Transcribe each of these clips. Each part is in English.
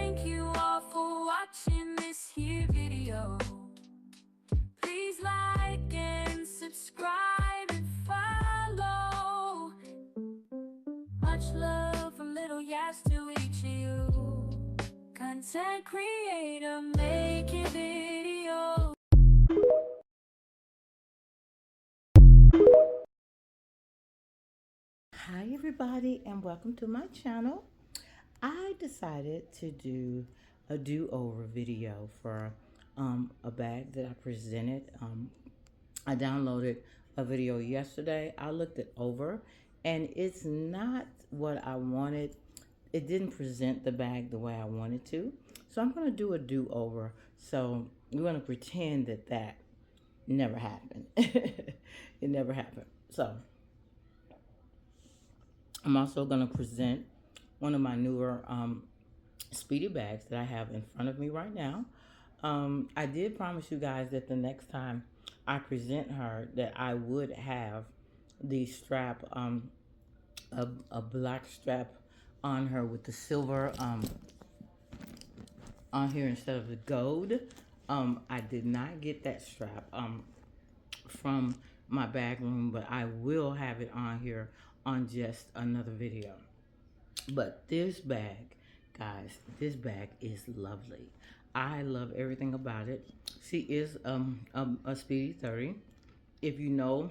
thank you all for watching this here video. Please like and subscribe and follow. Much love from Little Yas to each of you. Content creator making videos. Hi everybody and welcome to my channel. I decided to do a do-over video for a bag that I presented. I downloaded a video yesterday. I looked it over and it's not what I wanted. It didn't present the bag the way I wanted to. So I'm going to do a do-over. So we're going to pretend that that never happened. It never happened. So I'm also going to present one of my newer Speedy bags that I have in front of me right now. I did promise you guys that the next time I present her that I would have the strap, a black strap on her with the silver on here instead of the gold. I did not get that strap from my bag room, but I will have it on here on just another video. But this bag, guys, this bag is lovely. I love everything about it. She is a Speedy 30. If you know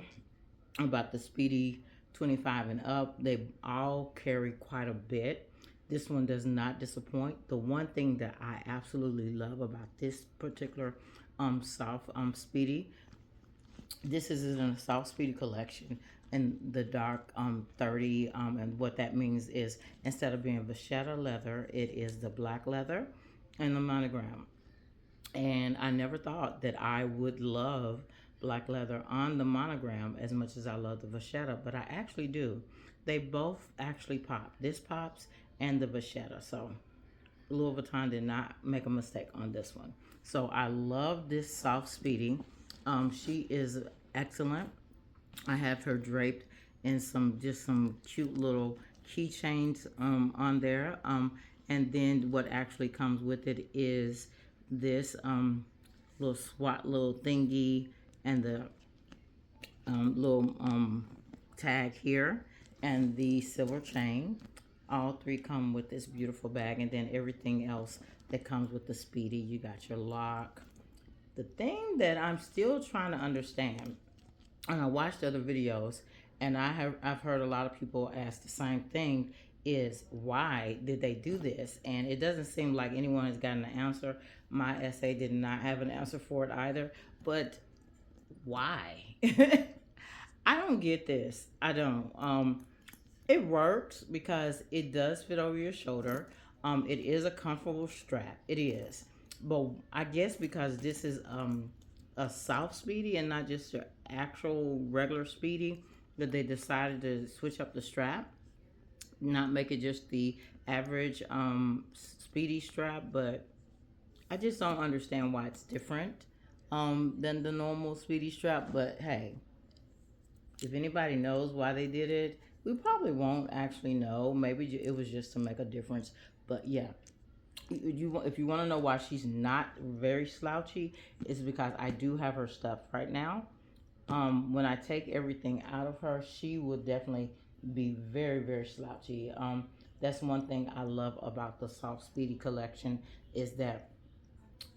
about the Speedy 25 and up, they all carry quite a bit. This one does not disappoint. The one thing that I absolutely love about this particular soft Speedy, this is in a soft Speedy collection in the dark 30, and what that means is instead of being vachetta leather, it is the black leather and the monogram. And I never thought that I would love black leather on the monogram as much as I love the vachetta, but I actually do. They both actually pop. This pops and the vachetta. So Louis Vuitton did not make a mistake on this one. So I love this soft Speedy. She is excellent. I have her draped in some cute little keychains on there. And then what actually comes with it is this little SWAT little thingy and the little tag here and the silver chain. All three come with this beautiful bag, and then everything else that comes with the Speedy. You got your lock. The thing that I'm still trying to understand, and I watched other videos, and I've heard a lot of people ask the same thing, is why did they do this? And it doesn't seem like anyone has gotten an answer. My essay did not have an answer for it either. But why? I don't get this. I don't. It works because it does fit over your shoulder. It is a comfortable strap. It is. But I guess because this is a soft Speedy and not just your actual regular Speedy, that they decided to switch up the strap, not make it just the average Speedy strap. But I just don't understand why it's different than the normal Speedy strap. But hey, if anybody knows why they did it, we probably won't actually know. Maybe it was just to make a difference. But yeah, if you want to know why she's not very slouchy, it's because I do have her stuff right now. When I take everything out of her, she will definitely be very, very slouchy. That's one thing I love about the Soft Speedy collection is that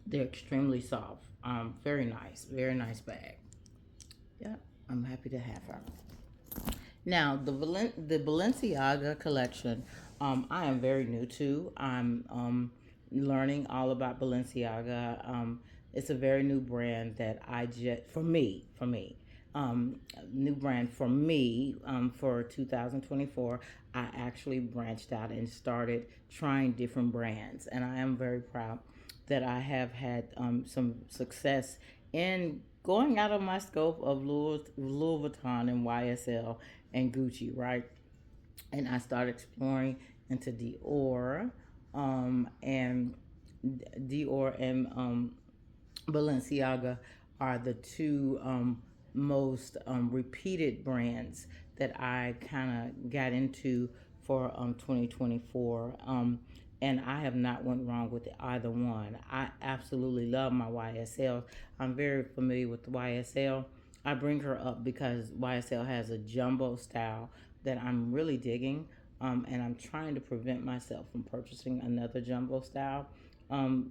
they're extremely soft. Very nice bag. Yeah, I'm happy to have her. Now, the Balenciaga collection, I am very new to. I'm learning all about Balenciaga. It's a very new brand that I just, for me, new brand for me for 2024. I actually branched out and started trying different brands, and I am very proud that I have had some success in going out of my scope of Louis Vuitton and YSL and Gucci, right? And I started exploring into and Dior and Balenciaga are the two most repeated brands that I kind of got into for 2024. and I have not went wrong with either one. I absolutely love my YSL. I'm very familiar with the YSL. I bring her up because YSL has a jumbo style that I'm really digging, and I'm trying to prevent myself from purchasing another jumbo style,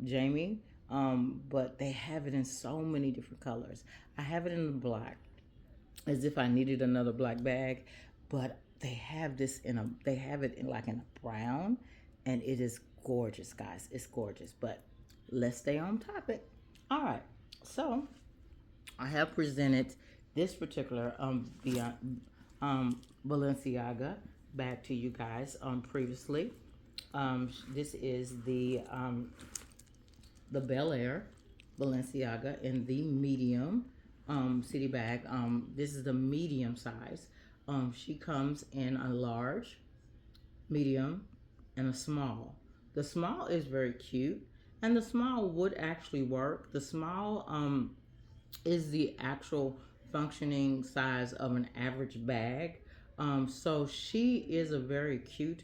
Jamie. But they have it in so many different colors. I have it in the black, as if I needed another black bag, but they have it in like in a brown, and it is gorgeous, guys. It's gorgeous. But let's stay on topic. All right, so I have presented this particular Balenciaga bag to you guys previously. This is the Bel Air Balenciaga in the medium city bag. This is the medium size. She comes in a large, medium, and a small. The small is very cute, and the small would actually work. The small is the actual functioning size of an average bag. So she is a very cute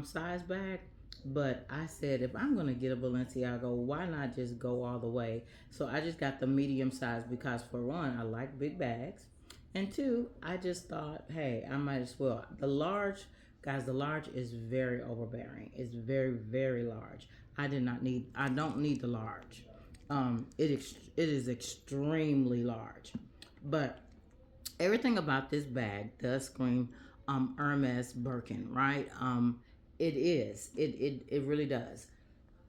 size bag. But I said, if I'm going to get a Balenciaga, why not just go all the way? So I just got the medium size because, for one, I like big bags. And two, I just thought, hey, I might as well. The large, guys, the large is very overbearing. It's very, very large. I don't need the large. It is extremely large, but everything about this bag does scream Hermes Birkin, right? It is. It really does.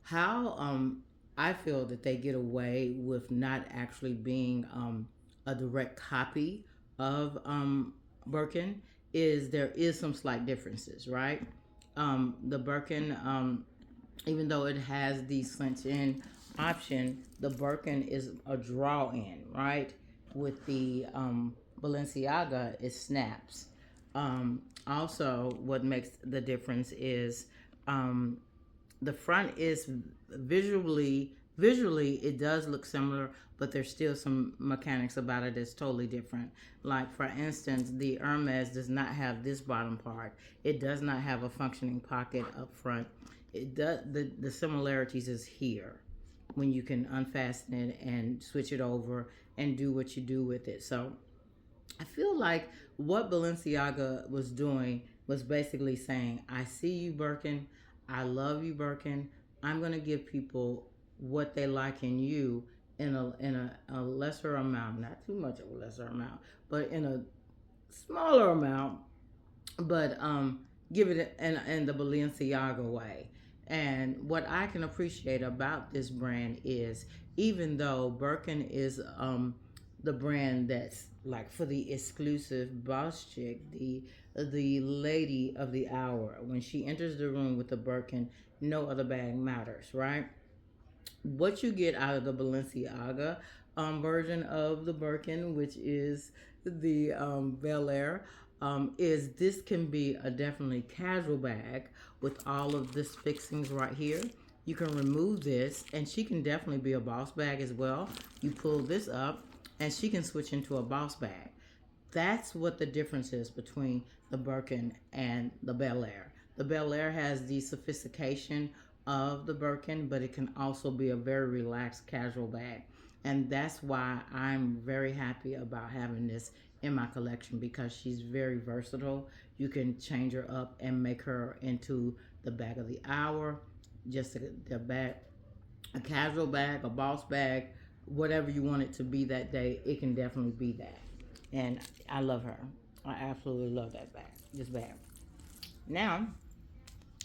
How I feel that they get away with not actually being a direct copy of Birkin is there is some slight differences, right? The Birkin, even though it has the cinch in option, the Birkin is a draw in, right? With the Balenciaga, it snaps. Also, what makes the difference is the front is visually it does look similar, but there's still some mechanics about it that's totally different. Like, for instance, the Hermes does not have this bottom part. It does not have a functioning pocket up front. It does. The similarities is here when you can unfasten it and switch it over and do what you do with it. So I feel like what Balenciaga was doing was basically saying, I see you, Birkin. I love you, Birkin. I'm going to give people what they like in you in a lesser amount, not too much of a lesser amount, but in a smaller amount, but give it in the Balenciaga way. And what I can appreciate about this brand is, even though Birkin is the brand that's like for the exclusive boss chick, the lady of the hour, when she enters the room with the Birkin, no other bag matters, right? What you get out of the Balenciaga version of the Birkin, which is the Bel Air, is this can be a definitely casual bag with all of this fixings right here. You can remove this, and she can definitely be a boss bag as well. You pull this up, and she can switch into a boss bag. That's what the difference is between the Birkin and the Bel Air. The Bel Air has the sophistication of the Birkin, but it can also be a very relaxed, casual bag. And that's why I'm very happy about having this in my collection, because she's very versatile. You can change her up and make her into the bag of the hour, just the bag, a casual bag, a boss bag, whatever you want it to be that day, it can definitely be that. And I love her. I absolutely love that bag, this bag. Now,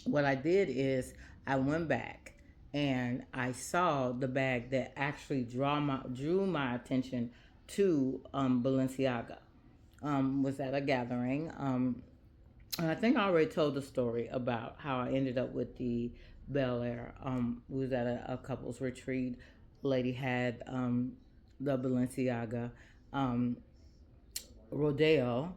what I did is I went back and I saw the bag that actually drew my attention to Balenciaga. Was at a gathering. And I think I already told the story about how I ended up with the Bel Air. We was at a couples retreat. Lady had the Balenciaga RODEO,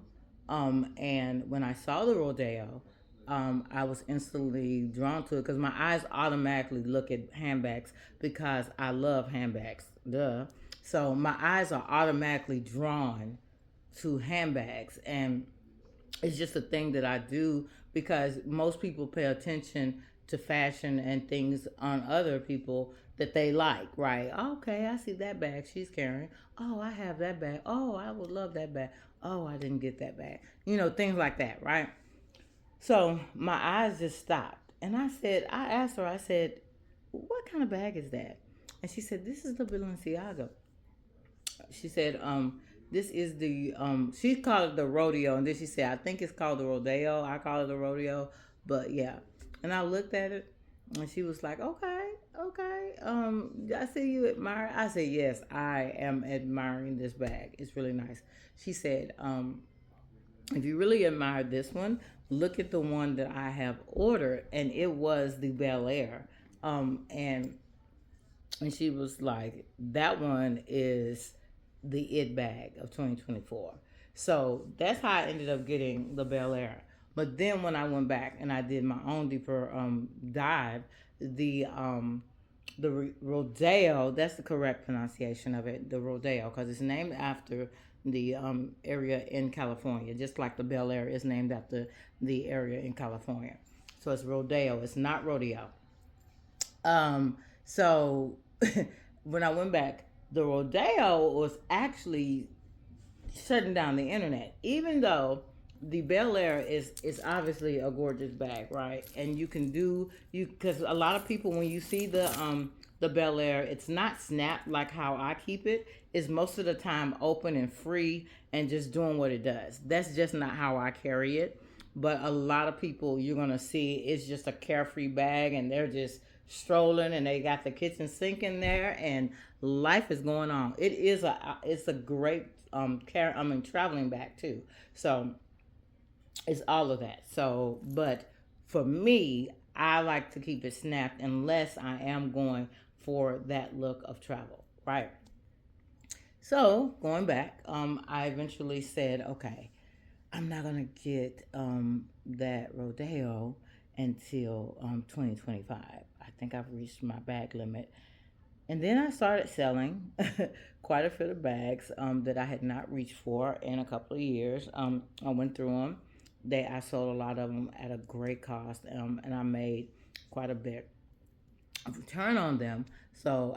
and when I saw the RODEO, I was instantly drawn to it because my eyes automatically look at handbags because I love handbags. Duh. So my eyes are automatically drawn to handbags, and it's just a thing that I do because most people pay attention to fashion and things on other people that they like, right? Okay, I see that bag she's carrying. Oh, I have that bag. Oh, I would love that bag. Oh, I didn't get that bag. Things like that, right? So my eyes just stopped. And I asked her, I said, what kind of bag is that? And she said, this is the Balenciaga. She said, this is she called it the rodeo. And then she said, I think it's called the rodeo. I call it the rodeo. But yeah. And I looked at it and she was like, okay, okay. I see you admire. I said, yes, I am admiring this bag. It's really nice. She said, if you really admire this one, look at the one that I have ordered. And it was the Bel Air. And she was like, that one is the it bag of 2024. So that's how I ended up getting the Bel Air. But then when I went back and I did my own deeper dive, the Rodeo, that's the correct pronunciation of it, the Rodeo, because it's named after the area in California, just like the Bel Air is named after the area in California. So it's Rodeo, it's not Rodeo. So when I went back, the Rodeo was actually shutting down the internet, even though the Bel Air is obviously a gorgeous bag, right? And you can do you because a lot of people when you see the Bel Air, it's not snapped like how I keep it. It's most of the time open and free and just doing what it does. That's just not how I carry it. But a lot of people you're gonna see it's just a carefree bag and they're just strolling and they got the kitchen sink in there and life is going on. It's a great traveling bag too. So it's all of that. So, but for me, I like to keep it snapped unless I am going for that look of travel, right? So going back, I eventually said, okay, I'm not gonna get that rodeo until 2025. I think I've reached my bag limit. And then I started selling quite a few of bags that I had not reached for in a couple of years. I went through them. I sold a lot of them at a great cost, and I made quite a bit of return on them. So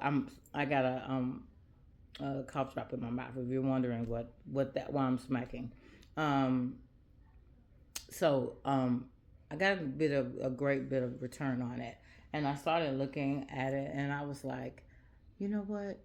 I got a cough drop in my mouth. If you're wondering why I'm smacking, um, so I got a great bit of return on it, and I started looking at it, and I was like, you know what?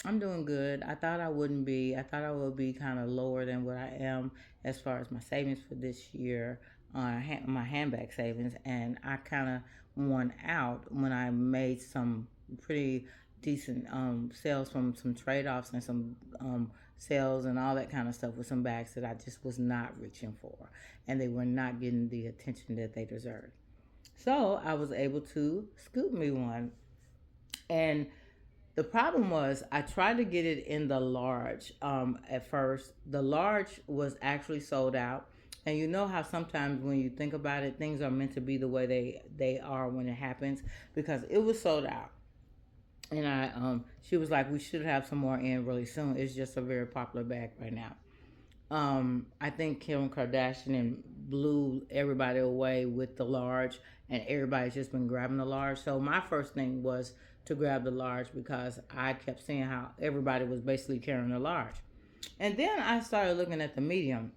I'm doing good. I thought I wouldn't be. I thought I would be kind of lower than what I am as far as my savings for this year, my handbag savings, and I kind of won out when I made some pretty decent sales from some trade offs and some sales and all that kind of stuff with some bags that I just was not reaching for, and they were not getting the attention that they deserved. So I was able to scoop me one, and the problem was I tried to get it in the large at first. The large was actually sold out. And you know how sometimes when you think about it, things are meant to be the way they are when it happens because it was sold out. And she was like, we should have some more in really soon. It's just a very popular bag right now. I think Kim Kardashian blew everybody away with the large, and everybody's just been grabbing the large. So my first thing was to grab the large because I kept seeing how everybody was basically carrying the large. And then I started looking at the medium,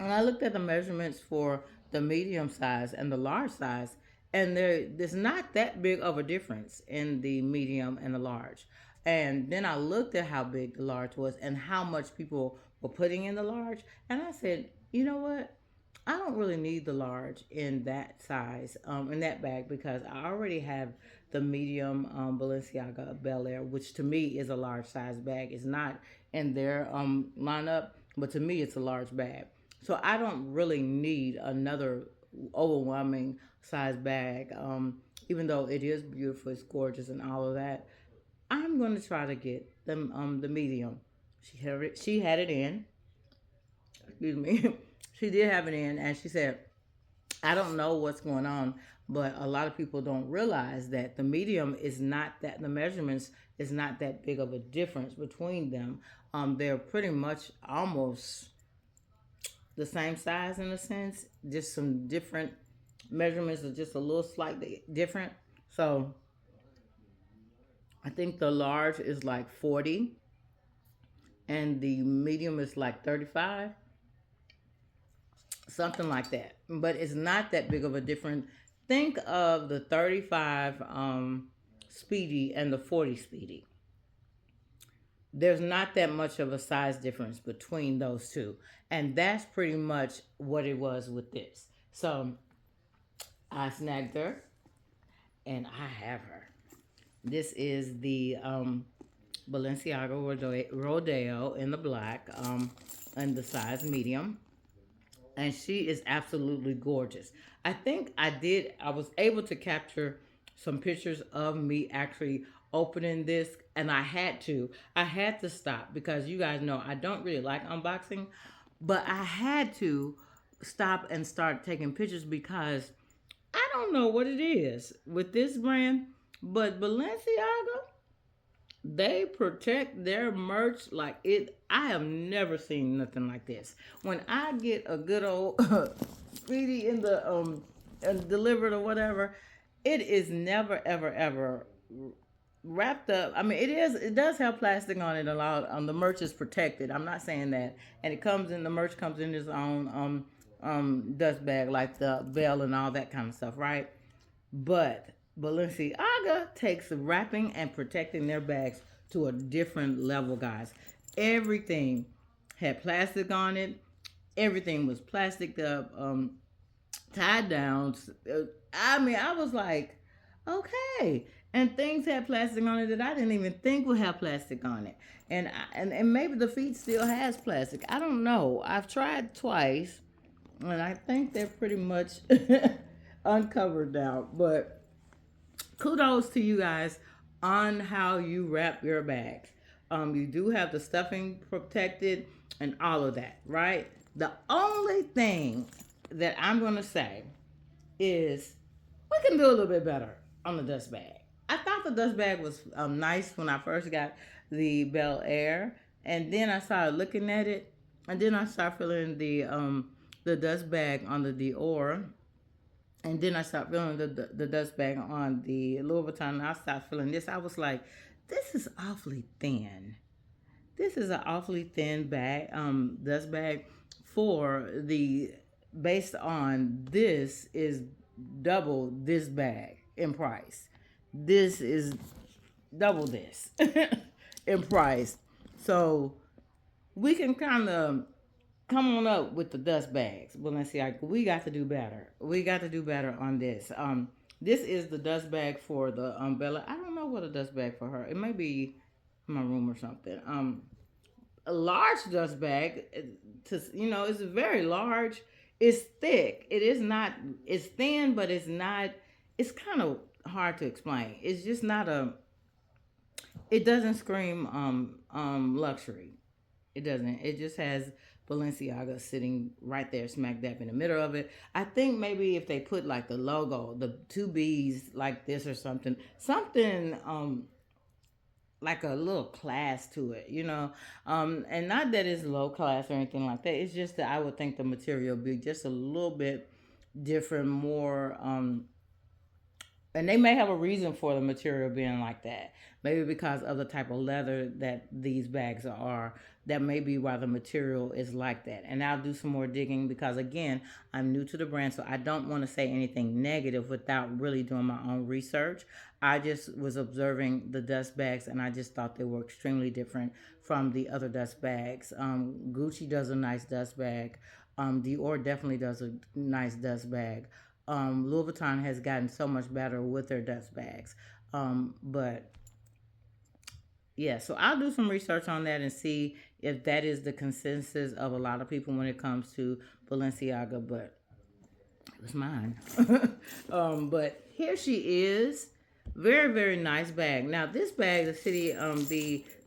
and I looked at the measurements for the medium size and the large size, and there's not that big of a difference in the medium and the large. And then I looked at how big the large was and how much people were putting in the large, and I said, you know what? I don't really need the large in that size, in that bag, because I already have the medium Balenciaga Bel Air, which to me is a large size bag. It's not in their lineup, but to me it's a large bag. So I don't really need another overwhelming size bag, even though it is beautiful, it's gorgeous, and all of that. I'm going to try to get the medium. She had it in. Excuse me. She did have it in, and she said, I don't know what's going on, but a lot of people don't realize that the medium is not that the measurements is not that big of a difference between them. They're pretty much almost the same size in a sense, just some different measurements are just a little slightly different. So I think the large is like 40 and the medium is like 35, something like that. But it's not that big of a difference. Think of the 35 speedy and the 40 speedy. There's not that much of a size difference between those two. And that's pretty much what it was with this. So I snagged her and I have her. This is the Balenciaga Rodeo in the black and the size medium. And she is absolutely gorgeous. I was able to capture some pictures of me actually opening this, and I had to stop because you guys know I don't really like unboxing, but I had to stop and start taking pictures because I don't know what it is with this brand, but Balenciaga, they protect their merch like it. I have never seen nothing like this. When I get a good old speedy in the delivered or whatever, it is never ever ever wrapped up. I mean, it does have plastic on it. A lot. The merch is protected. I'm not saying that, and the merch comes in its own dust bag like the bell and all that kind of stuff, right? But Balenciaga takes wrapping and protecting their bags to a different level, guys. Everything had plastic on it. Everything was plastic up, tied down. I mean, I was like, okay. And things had plastic on it that I didn't even think would have plastic on it. And maybe the feet still has plastic. I don't know. I've tried twice, and I think they're pretty much uncovered now. But kudos to you guys on how you wrap your bags. You do have the stuffing protected and all of that, right? The only thing that I'm going to say is we can do a little bit better on the dust bag. I thought the dust bag was nice when I first got the Bel Air, and then I started looking at it, and then I started feeling the dust bag on the Dior, and then I started feeling the dust bag on the Louis Vuitton, and I started feeling this. I was like, this is awfully thin. This is an awfully thin bag, dust bag for the, based on this is double this bag in price. This is double this in price. So we can kind of come on up with the dust bags. Balenciaga, we got to do better. We got to do better on this. This is the dust bag for the Bella. I don't know what a dust bag for her. It may be in my room or something. A large dust bag, it's very large. It's thick. It is not. It's thin, but it's not. It's kind of hard to explain. It's just not a. It doesn't scream luxury. It doesn't. It just has Balenciaga sitting right there, smack dab in the middle of it. I think maybe if they put like the logo, the two B's like this or something, like a little class to it, and not that it's low class or anything like that. It's just that I would think the material be just a little bit different, more and they may have a reason for the material being like that. Maybe because of the type of leather that these bags are. That may be why the material is like that. And I'll do some more digging because, again, I'm new to the brand, so I don't want to say anything negative without really doing my own research. I just was observing the dust bags, and I just thought they were extremely different from the other dust bags. Gucci does a nice dust bag. Dior definitely does a nice dust bag. Louis Vuitton has gotten so much better with their dust bags. But yeah, so I'll do some research on that and see if that is the consensus of a lot of people when it comes to Balenciaga, but it was mine. But here she is. Very, very nice bag. Now this bag,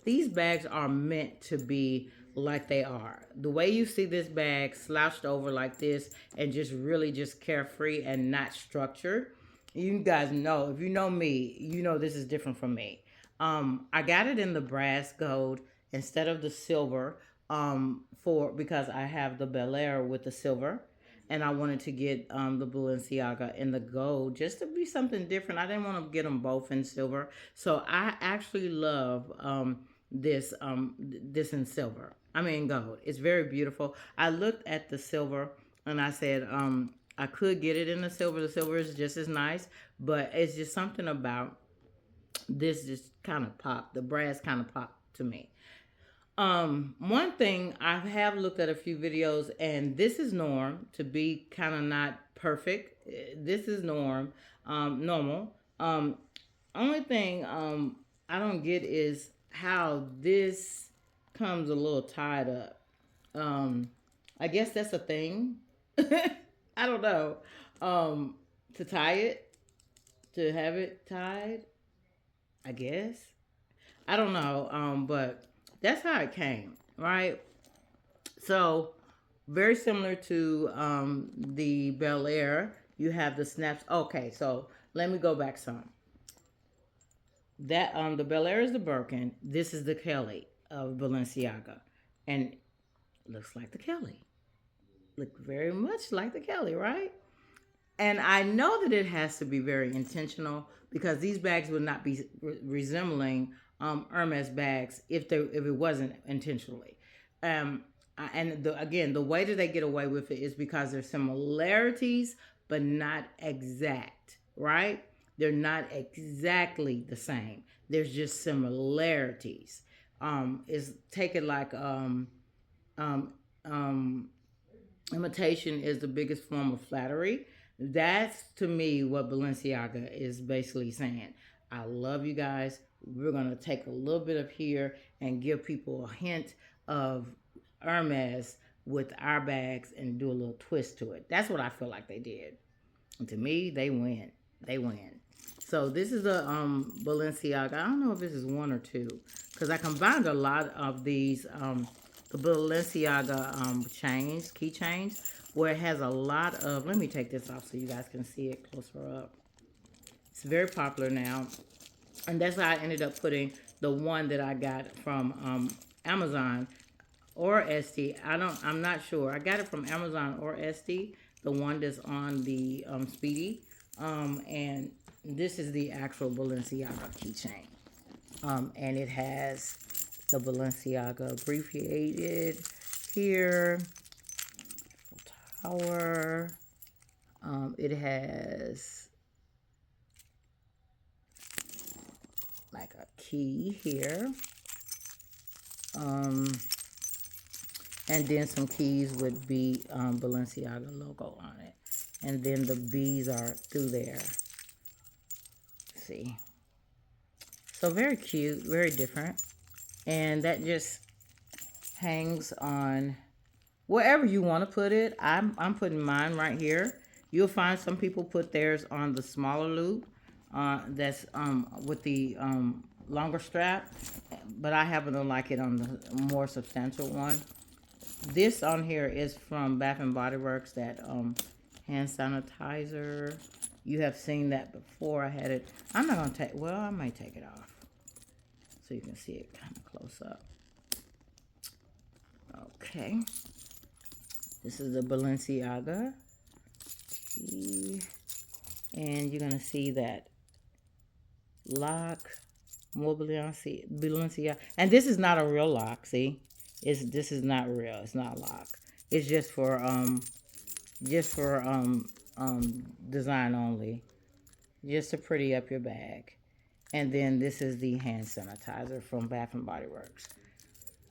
these bags are meant to be like they are. The way you see this bag slouched over like this and just really just carefree and not structured. You guys know, if you know me, you know this is different from me. I got it in the brass gold instead of the silver, because I have the Bel Air with the silver. and I wanted to get the Balenciaga in the gold just to be something different. I didn't want to get them both in silver, so I actually love this in silver. I mean gold. It's very beautiful. I looked at the silver and I said I could get it in the silver. The silver is just as nice, but it's just something about this just kind of popped. The brass kind of popped to me. One thing I have looked at a few videos, and this is norm to be kind of not perfect. This is normal. Only thing I don't get is how this comes a little tied up. I guess that's a thing. I don't know. To tie it, to have it tied, I guess. I don't know. But that's how it came, right? So very similar to the Bel Air. You have the snaps. Okay, so let me go back some. That the Bel Air is the Birkin. This is the Kelly of Balenciaga, and looks like the Kelly. Look very much like the Kelly, right? And I know that it has to be very intentional because these bags would not be resembling Hermes bags if it wasn't intentionally. Um, again, the way that they get away with it is because there's similarities, but not exact, right? They're not exactly the same. There's just similarities. Is take it like imitation is the biggest form of flattery. That's to me what Balenciaga is basically saying. I love you guys. We're going to take a little bit of here and give people a hint of Hermes with our bags and do a little twist to it. That's what I feel like they did. And to me, they win. They win. So this is a Balenciaga. I don't know if this is one or two because I combined a lot of these the Balenciaga chains, key chains, where it has a lot of, let me take this off so you guys can see it closer up. It's very popular now. And that's why I ended up putting the one that I got from Amazon or Etsy. I'm not sure. I got it from Amazon or Etsy, the one that's on the Speedy. And this is the actual Balenciaga keychain. And it has the Balenciaga abbreviated here. Tower. It has like a key here. And then some keys would be Balenciaga logo on it. And then the B's are through there. See. So very cute, very different. And that just hangs on wherever you want to put it. I'm putting mine right here. You'll find some people put theirs on the smaller loop. That's with the longer strap. But I happen to like it on the more substantial one. This on here is from Bath and Body Works, that hand sanitizer. You have seen that before. I had it. I'm not going to take, well, I might take it off so you can see it kind of close up. Okay. This is the Balenciaga. And you're going to see that lock, more Balenciaga. And this is not a real lock, see? This is not real. It's not a lock. It's just for design only. Just to pretty up your bag. And then this is the hand sanitizer from Bath and Body Works.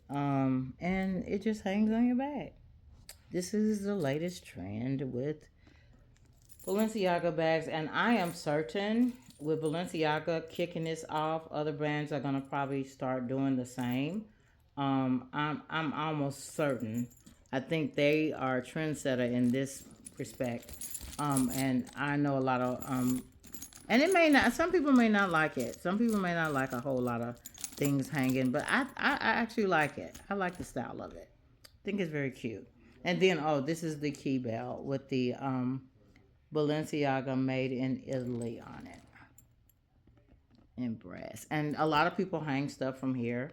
And it just hangs on your bag. This is the latest trend with Balenciaga bags, and I am certain with Balenciaga kicking this off, other brands are gonna probably start doing the same. I'm almost certain. I think they are a trendsetter in this respect. And I know a lot of and it may not. Some people may not like it. Some people may not like a whole lot of things hanging, but I actually like it. I like the style of it. I think it's very cute. And then, oh, this is the key belt with the Balenciaga made in Italy on it. In brass. And a lot of people hang stuff from here.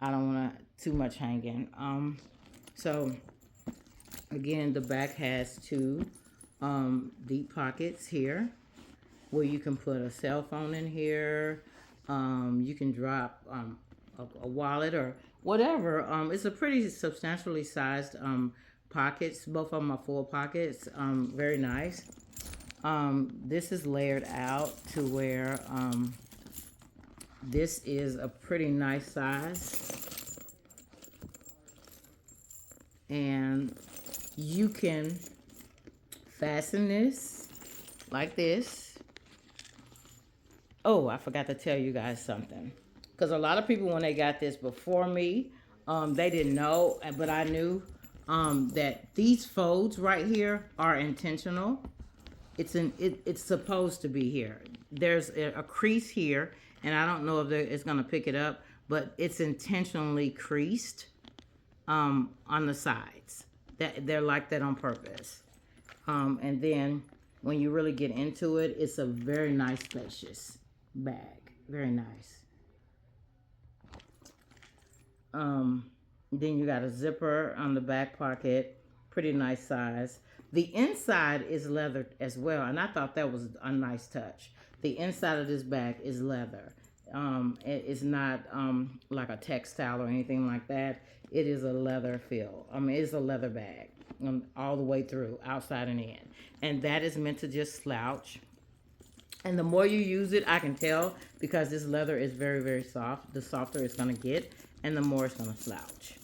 I don't want too much hanging. So, again, the back has two Deep pockets here where you can put a cell phone in here. You can drop a wallet or whatever. It's a pretty substantially sized pockets. Both of them are full pockets. Very nice. This is layered out to where this is a pretty nice size. And you can fasten this like this. Oh, I forgot to tell you guys something. Because a lot of people, when they got this before me, they didn't know, but I knew that these folds right here are intentional. It's supposed to be here. There's a crease here, and I don't know if it's going to pick it up, but it's intentionally creased on the sides. They're like that on purpose. And then when you really get into it, it's a very nice, spacious bag. Very nice. Then you got a zipper on the back pocket. Pretty nice size. The inside is leather as well, and I thought that was a nice touch. The inside of this bag is leather. It's not like a textile or anything like that. It is a leather feel. I mean, it's a leather bag all the way through, outside and in. And that is meant to just slouch. And the more you use it, I can tell, because this leather is very, very soft. The softer it's going to get, and the more it's going to slouch.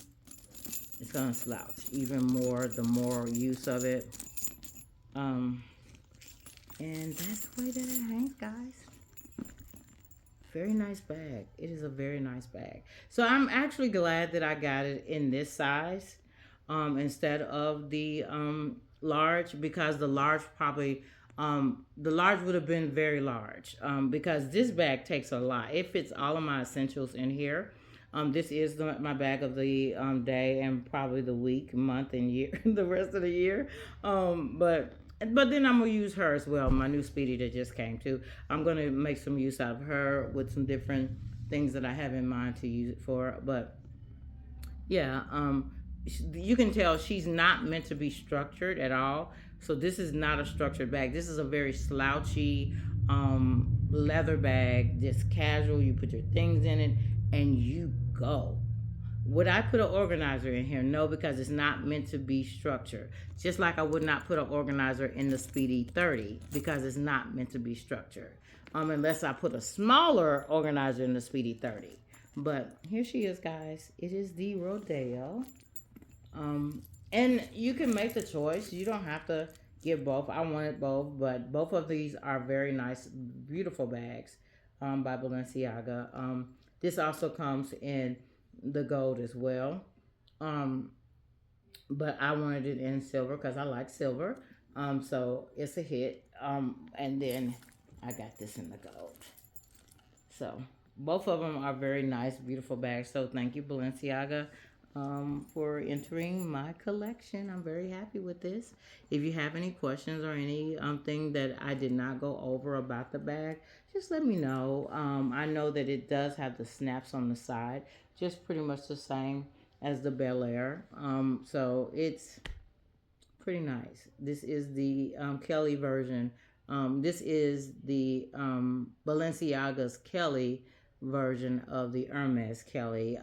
It's going to slouch even more the more use of it. And that's the way that it hangs, guys. Very nice bag. It is a very nice bag. So I'm actually glad that I got it in this size instead of the large, because the large probably the large would have been very large because this bag takes a lot. It fits all of my essentials in here. This is my bag of the day and probably the week, month, and year, the rest of the year. But then I'm going to use her as well, my new Speedy that just came too. I'm going to make some use out of her with some different things that I have in mind to use it for. But yeah, you can tell she's not meant to be structured at all. So this is not a structured bag. This is a very slouchy leather bag, just casual. You put your things in it and you go. Would I put an organizer in here? No, because it's not meant to be structured. Just like I would not put an organizer in the Speedy 30 because it's not meant to be structured. Unless I put a smaller organizer in the Speedy 30. But here she is, guys. It is the Rodeo. And you can make the choice. You don't have to get both. I wanted both, but both of these are very nice, beautiful bags by Balenciaga. This also comes in the gold as well, but I wanted it in silver because I like silver, so it's a hit. And then I got this in the gold. So both of them are very nice, beautiful bags. So thank you, Balenciaga, for entering my collection. I'm very happy with this. If you have any questions or any thing that I did not go over about the bag, just let me know. I know that it does have the snaps on the side, just pretty much the same as the Bel Air. So it's pretty nice. This is the Kelly version. This is the Balenciaga's Kelly version of the Hermes Kelly,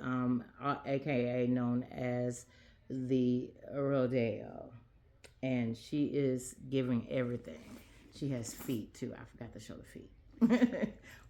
aka known as the Rodeo. And she is giving everything. She has feet too. I forgot to show the feet.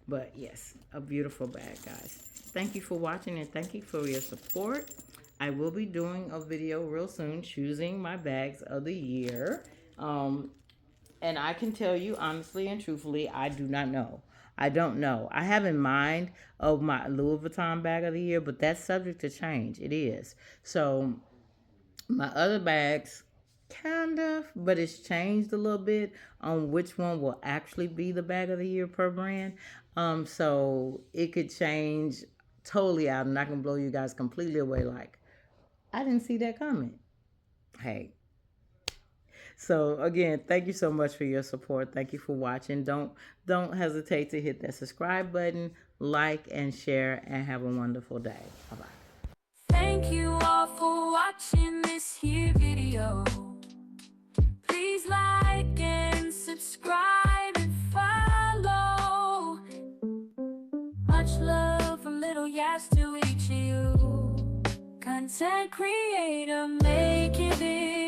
But yes, a beautiful bag, guys. Thank you for watching and thank you for your support. I will be doing a video real soon choosing my bags of the year. And I can tell you honestly and truthfully, I do not know. I don't know. I have in mind of my Louis Vuitton bag of the year, but that's subject to change. It is. So my other bags, kind of, but it's changed a little bit on which one will actually be the bag of the year per brand. So it could change totally out. I'm not going to blow you guys completely away like, I didn't see that coming. Hey. So again, thank you so much for your support. Thank you for watching. Don't hesitate to hit that subscribe button, like and share, and have a wonderful day. Bye-bye. Thank you all for watching this here video. Please like subscribe and follow. Much love from little Yas to each of you. Content creator, making it